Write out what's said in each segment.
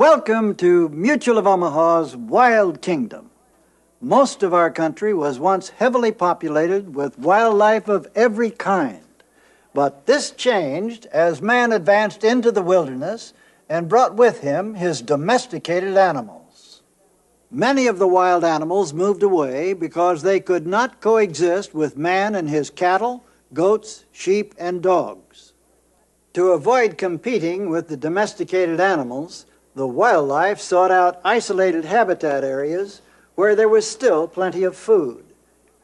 Welcome to Mutual of Omaha's Wild Kingdom. Most of our country was once heavily populated with wildlife of every kind. But this changed as man advanced into the wilderness and brought with him his domesticated animals. Many of the wild animals moved away because they could not coexist with man and his cattle, goats, sheep, and dogs. To avoid competing with the domesticated animals, the wildlife sought out isolated habitat areas where there was still plenty of food.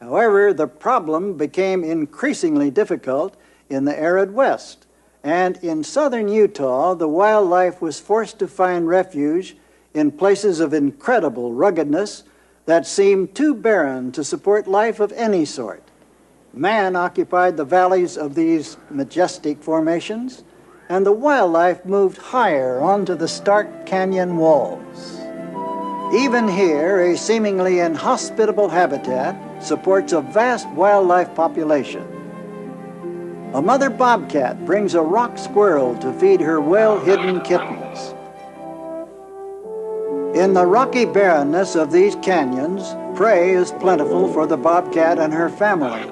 However, the problem became increasingly difficult in the arid West, and in southern Utah, the wildlife was forced to find refuge in places of incredible ruggedness that seemed too barren to support life of any sort. Man occupied the valleys of these majestic formations, and the wildlife moved higher onto the stark canyon walls. Even here, a seemingly inhospitable habitat supports a vast wildlife population. A mother bobcat brings a rock squirrel to feed her well-hidden kittens. In the rocky barrenness of these canyons, prey is plentiful for the bobcat and her family.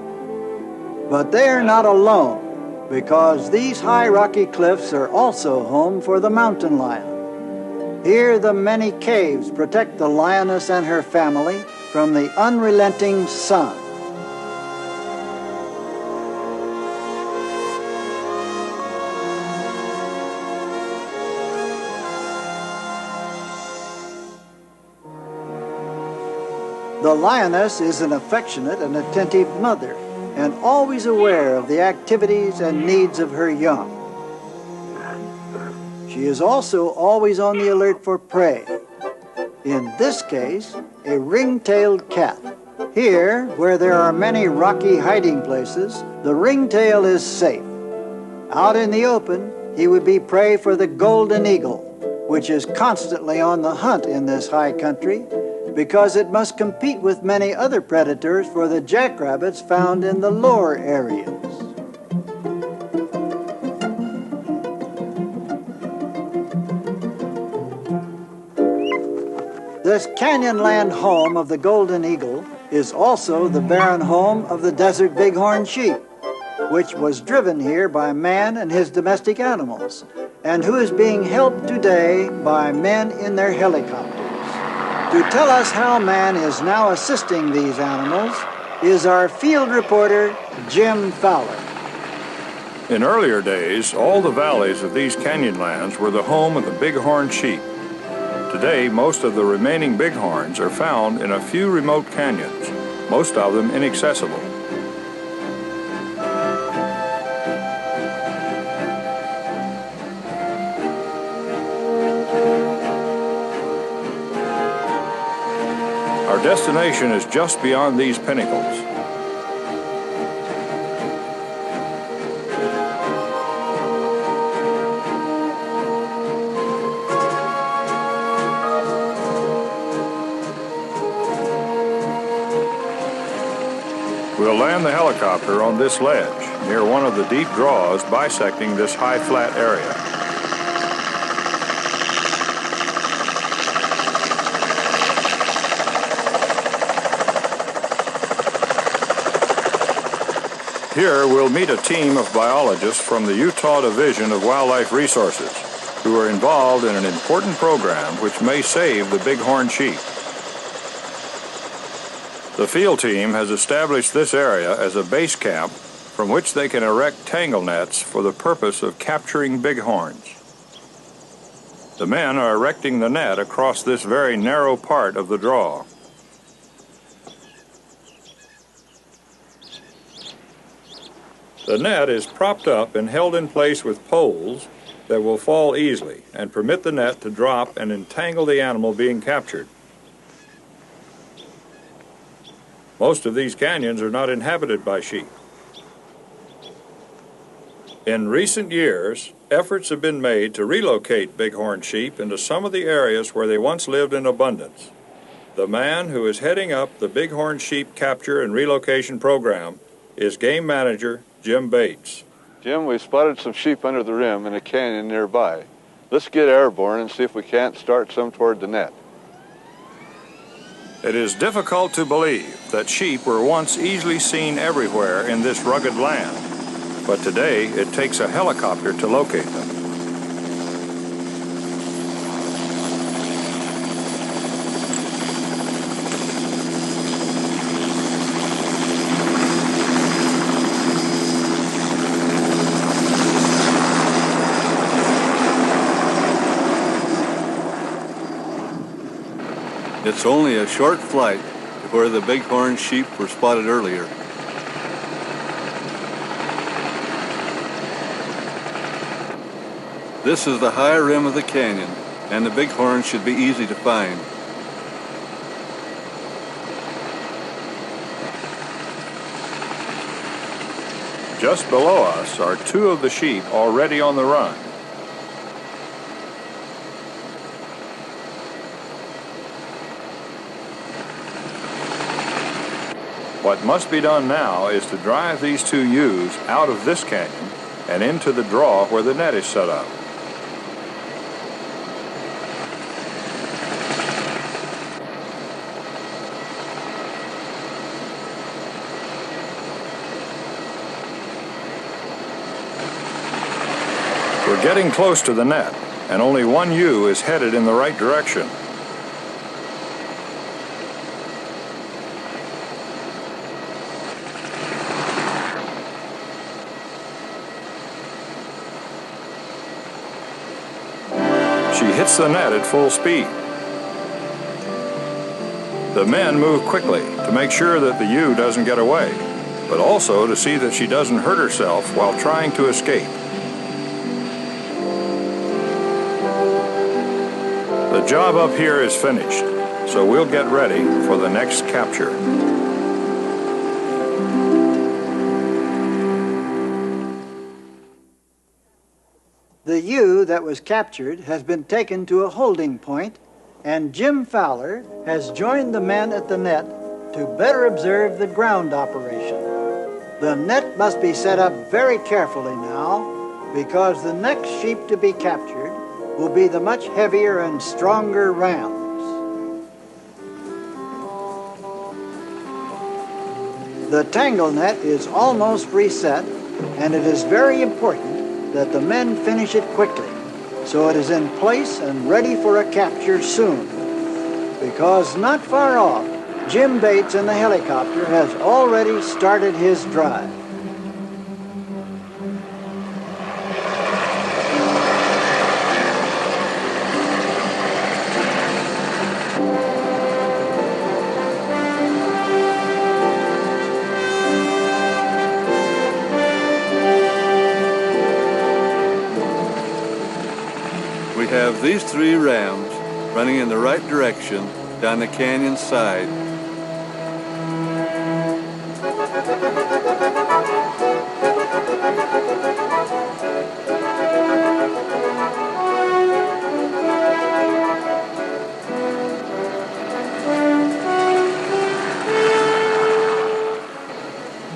But they are not alone, because these high rocky cliffs are also home for the mountain lion. Here the many caves protect the lioness and her family from the unrelenting sun. The lioness is an affectionate and attentive mother, and always aware of the activities and needs of her young. She is also always on the alert for prey. In this case, a ring-tailed cat. Here, where there are many rocky hiding places, the ringtail is safe. Out in the open, he would be prey for the golden eagle, which is constantly on the hunt in this high country, because it must compete with many other predators for the jackrabbits found in the lower areas. This canyonland home of the golden eagle is also the barren home of the desert bighorn sheep, which was driven here by man and his domestic animals, and who is being helped today by men in their helicopters. To tell us how man is now assisting these animals is our field reporter, Jim Fowler. In earlier days, all the valleys of these canyonlands were the home of the bighorn sheep. Today, most of the remaining bighorns are found in a few remote canyons, most of them inaccessible. Our destination is just beyond these pinnacles. We'll land the helicopter on this ledge near one of the deep draws bisecting this high flat area. Here we'll meet a team of biologists from the Utah Division of Wildlife Resources who are involved in an important program which may save the bighorn sheep. The field team has established this area as a base camp from which they can erect tangle nets for the purpose of capturing bighorns. The men are erecting the net across this very narrow part of the draw. The net is propped up and held in place with poles that will fall easily and permit the net to drop and entangle the animal being captured. Most of these canyons are not inhabited by sheep. In recent years, efforts have been made to relocate bighorn sheep into some of the areas where they once lived in abundance. The man who is heading up the bighorn sheep capture and relocation program is Game Manager Jim Bates. Jim, we spotted some sheep under the rim in a canyon nearby. Let's get airborne and see if we can't start some toward the net. It is difficult to believe that sheep were once easily seen everywhere in this rugged land, but today it takes a helicopter to locate them. It's only a short flight to where the bighorn sheep were spotted earlier. This is the high rim of the canyon, and the bighorn should be easy to find. Just below us are two of the sheep already on the run. What must be done now is to drive these two ewes out of this canyon and into the draw where the net is set up. We're getting close to the net, and only one ewe is headed in the right direction. She hits the net at full speed. The men move quickly to make sure that the ewe doesn't get away, but also to see that she doesn't hurt herself while trying to escape. The job up here is finished, so we'll get ready for the next capture. The ewe that was captured has been taken to a holding point, and Jim Fowler has joined the men at the net to better observe the ground operation. The net must be set up very carefully now, because the next sheep to be captured will be the much heavier and stronger rams. The tangle net is almost reset, and it is very important that the men finish it quickly, so it is in place and ready for a capture soon. Because not far off, Jim Bates in the helicopter has already started his drive. We have these three rams running in the right direction down the canyon side.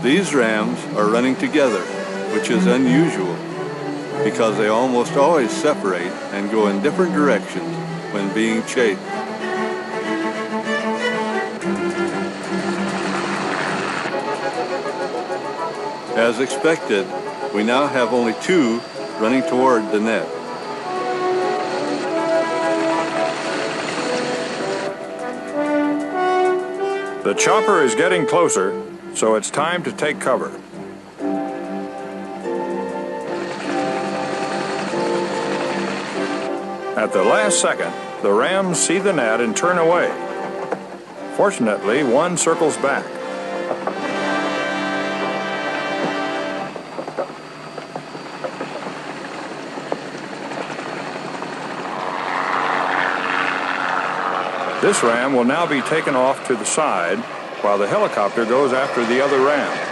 These rams are running together, which is unusual, because they almost always separate and go in different directions when being chased. As expected, we now have only two running toward the net. The chopper is getting closer, so it's time to take cover. At the last second, the rams see the net and turn away. Fortunately, one circles back. This ram will now be taken off to the side while the helicopter goes after the other ram.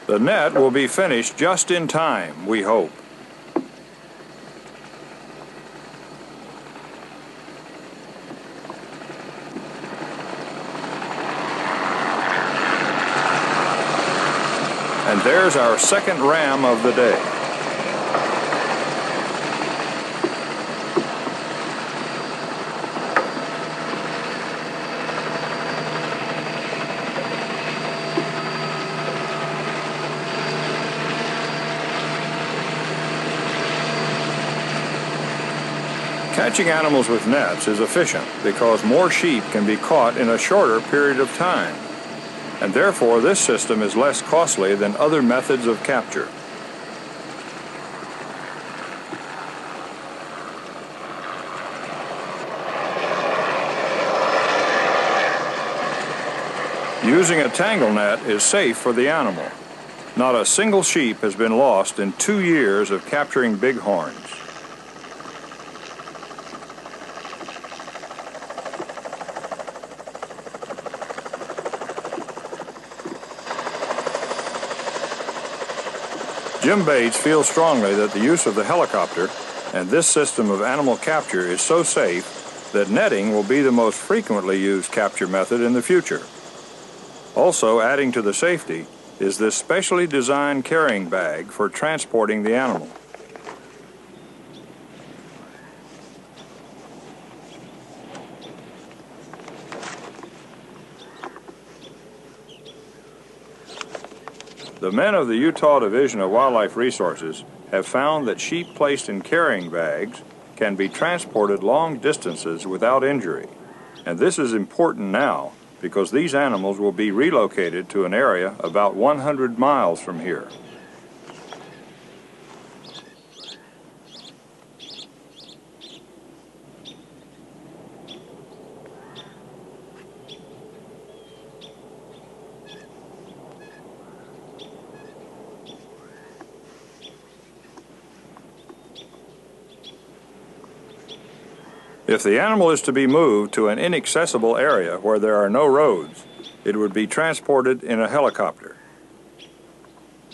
The net will be finished just in time, we hope. there's our second ram of the day. Catching animals with nets is efficient because more sheep can be caught in a shorter period of time, and therefore this system is less costly than other methods of capture. Using a tangle net is safe for the animal. Not a single sheep has been lost in 2 years of capturing bighorns. Jim Bates feels strongly that the use of the helicopter and this system of animal capture is so safe that netting will be the most frequently used capture method in the future. Also adding to the safety is this specially designed carrying bag for transporting the animal. The men of the Utah Division of Wildlife Resources have found that sheep placed in carrying bags can be transported long distances without injury. And this is important now because these animals will be relocated to an area about 100 miles from here. If the animal is to be moved to an inaccessible area where there are no roads, it would be transported in a helicopter.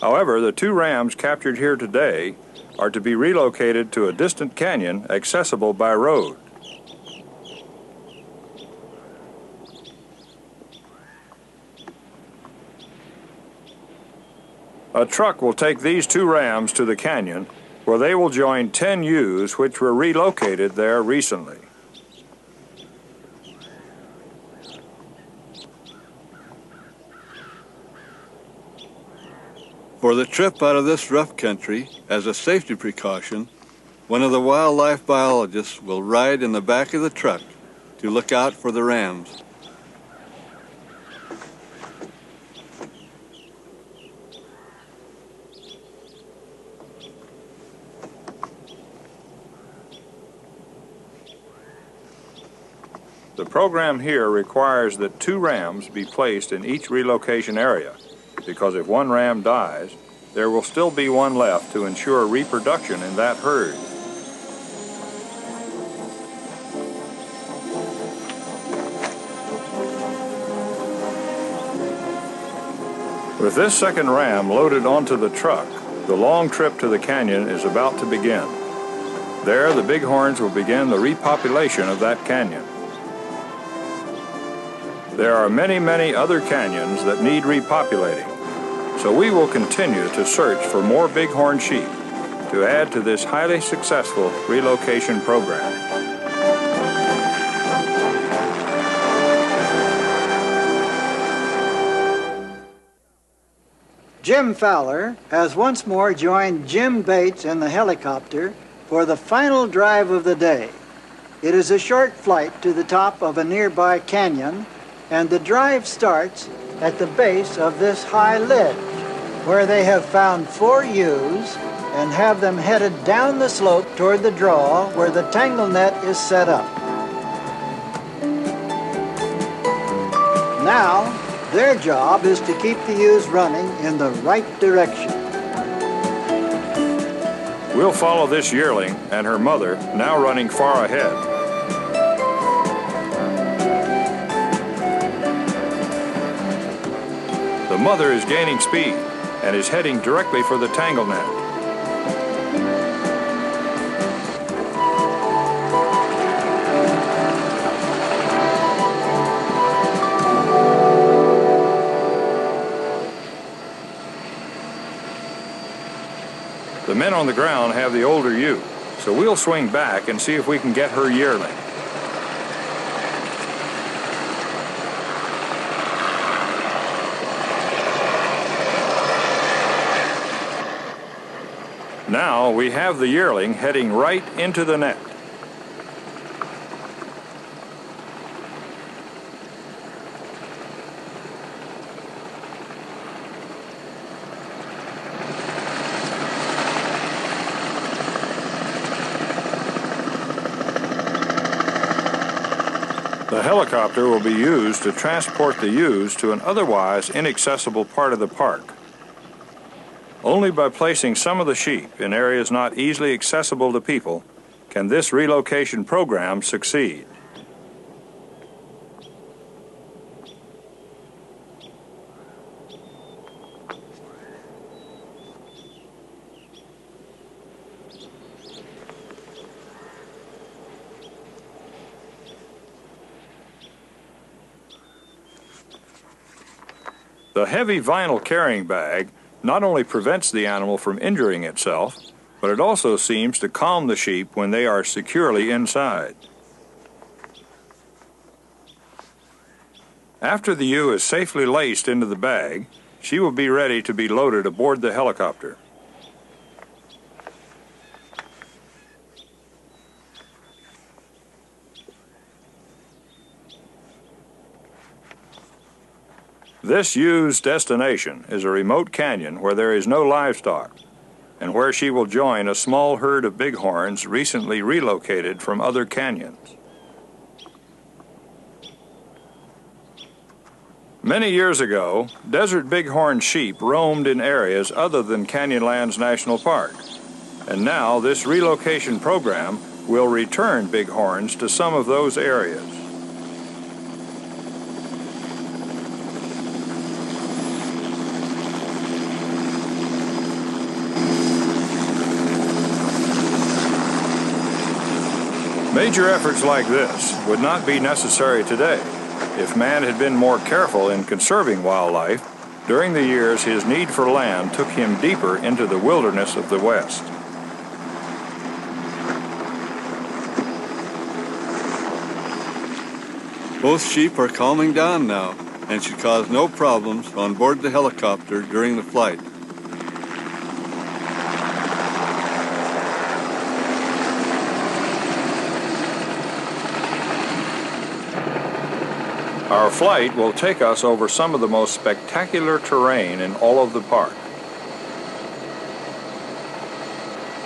However, the 2 rams captured here today are to be relocated to a distant canyon accessible by road. A truck will take these 2 rams to the canyon where they will join 10 ewes which were relocated there recently. For the trip out of this rough country, as a safety precaution, one of the wildlife biologists will ride in the back of the truck to look out for the rams. The program here requires that 2 rams be placed in each relocation area, because if one ram dies, there will still be one left to ensure reproduction in that herd. With this second ram loaded onto the truck, the long trip to the canyon is about to begin. There, the bighorns will begin the repopulation of that canyon. There are many, many other canyons that need repopulating, so we will continue to search for more bighorn sheep to add to this highly successful relocation program. Jim Fowler has once more joined Jim Bates in the helicopter for the final drive of the day. It is a short flight to the top of a nearby canyon, and the drive starts at the base of this high ledge, where they have found 4 ewes and have them headed down the slope toward the draw where the tangle net is set up. Now, their job is to keep the ewes running in the right direction. We'll follow this yearling and her mother, now running far ahead. The mother is gaining speed and is heading directly for the tangle net. men on the ground have the older ewe, so we'll swing back and see if we can get her yearling. Now we have the yearling heading right into the net. The helicopter will be used to transport the ewes to an otherwise inaccessible part of the park. Only by placing some of the sheep in areas not easily accessible to people can this relocation program succeed. The heavy vinyl carrying bag not only prevents the animal from injuring itself, but it also seems to calm the sheep when they are securely inside. After the ewe is safely laced into the bag, she will be ready to be loaded aboard the helicopter. This ewe's destination is a remote canyon where there is no livestock, and where she will join a small herd of bighorns recently relocated from other canyons. Many years ago, desert bighorn sheep roamed in areas other than Canyonlands National Park, and now this relocation program will return bighorns to some of those areas. Major efforts like this would not be necessary today if man had been more careful in conserving wildlife during the years his need for land took him deeper into the wilderness of the West. Both sheep are calming down now and should cause no problems on board the helicopter during the flight. Our flight will take us over some of the most spectacular terrain in all of the park.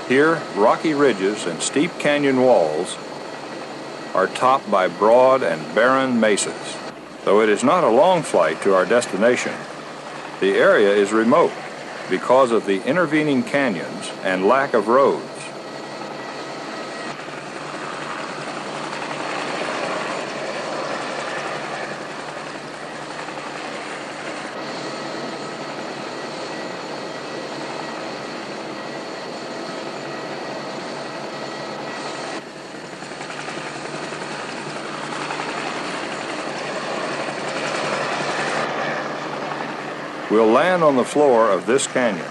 Here, rocky ridges and steep canyon walls are topped by broad and barren mesas. Though it is not a long flight to our destination, the area is remote because of the intervening canyons and lack of roads. We'll land on the floor of this canyon.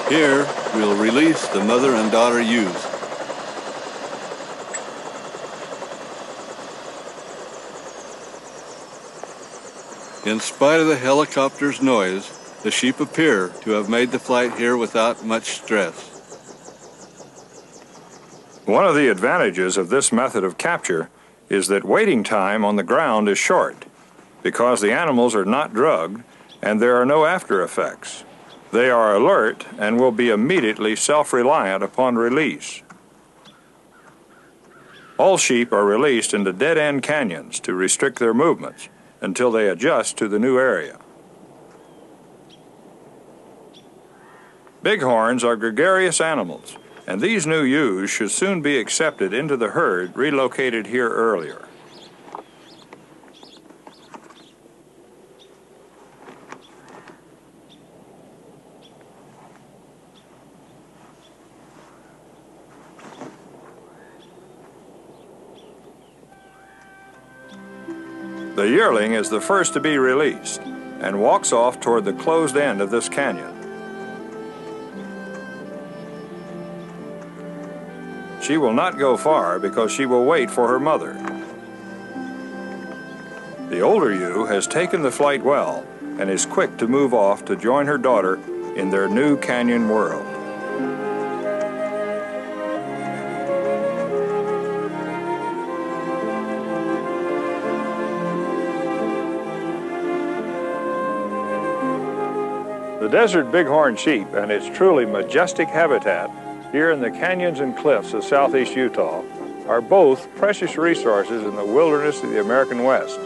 Here, we'll release the mother and daughter ewes. In spite of the helicopter's noise, the sheep appear to have made the flight here without much stress. One of the advantages of this method of capture is that waiting time on the ground is short because the animals are not drugged and there are no after effects. They are alert and will be immediately self-reliant upon release. All sheep are released into dead-end canyons to restrict their movements until they adjust to the new area. Bighorns are gregarious animals, and these new ewes should soon be accepted into the herd relocated here earlier. The yearling is the first to be released and walks off toward the closed end of this canyon. She will not go far because she will wait for her mother. The older ewe has taken the flight well and is quick to move off to join her daughter in their new canyon world. The desert bighorn sheep and its truly majestic habitat here in the canyons and cliffs of southeast Utah are both precious resources in the wilderness of the American West.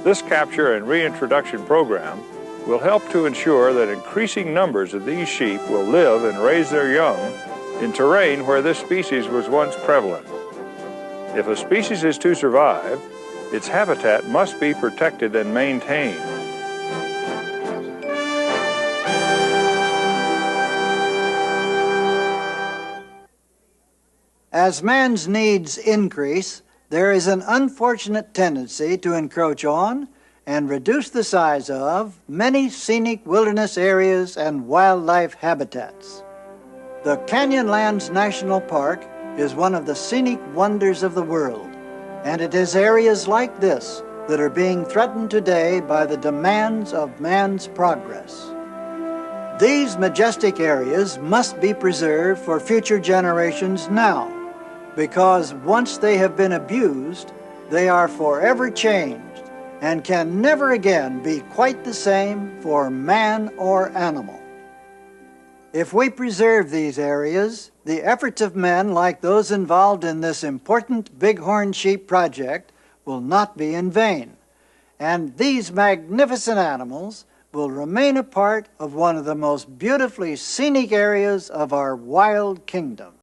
This capture and reintroduction program will help to ensure that increasing numbers of these sheep will live and raise their young in terrain where this species was once prevalent. If a species is to survive, its habitat must be protected and maintained. As man's needs increase, there is an unfortunate tendency to encroach on and reduce the size of many scenic wilderness areas and wildlife habitats. The Canyonlands National Park is one of the scenic wonders of the world, and it is areas like this that are being threatened today by the demands of man's progress. These majestic areas must be preserved for future generations now, because once they have been abused, they are forever changed and can never again be quite the same for man or animal. If we preserve these areas, the efforts of men like those involved in this important bighorn sheep project will not be in vain, and these magnificent animals will remain a part of one of the most beautifully scenic areas of our wild kingdom.